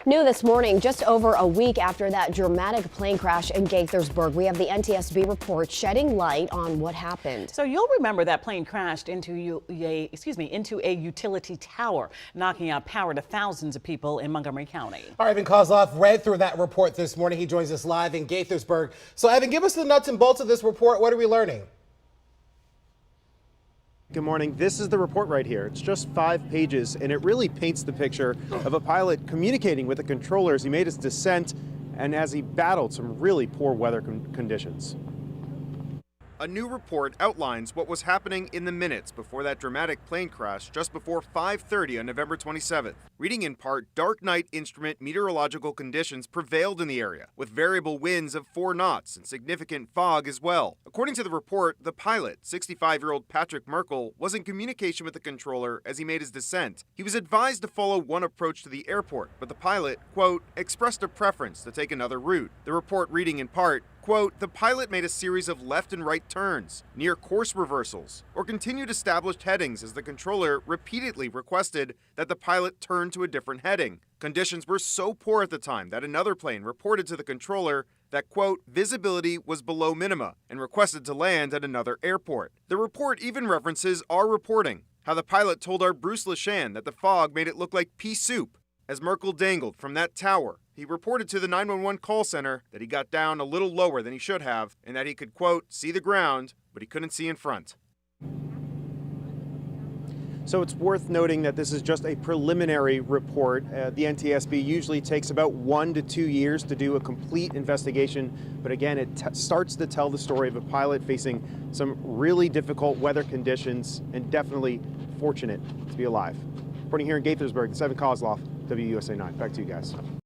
New this morning, just over a week after that dramatic plane crash in Gaithersburg, we have the NTSB report shedding light on what happened. So you'll remember that plane crashed into a utility tower, knocking out power to thousands of people in Montgomery County. All right, Evan Kozloff read through that report this morning. He joins us live in Gaithersburg. So Evan, give us the nuts and bolts of this report. What are we learning? Good morning. This is the report right here. It's just 5 pages, and it really paints the picture of a pilot communicating with the controller as he made his descent and as he battled some really poor weather conditions. A new report outlines what was happening in the minutes before that dramatic plane crash just before 5:30 on November 27th. Reading in part, dark night instrument meteorological conditions prevailed in the area, with variable winds of 4 knots and significant fog as well. According to the report, the pilot, 65-year-old Patrick Merkel, was in communication with the controller as he made his descent. He was advised to follow one approach to the airport, but the pilot, quote, expressed a preference to take another route. The report reading in part, quote, the pilot made a series of left and right turns, near course reversals, or continued established headings as the controller repeatedly requested that the pilot turn to a different heading. Conditions were so poor at the time that another plane reported to the controller that, quote, visibility was below minima and requested to land at another airport. The report even references our reporting, how the pilot told our Bruce Leshan that the fog made it look like pea soup. As Merkel dangled from that tower, he reported to the 911 call center that he got down a little lower than he should have and that he could, quote, see the ground, but he couldn't see in front. So it's worth noting that this is just a preliminary report. The NTSB usually takes about 1 to 2 years to do a complete investigation. But again, it starts to tell the story of a pilot facing some really difficult weather conditions and definitely fortunate to be alive. Reporting here in Gaithersburg, Evan Kozloff, WUSA 9. Back to you guys.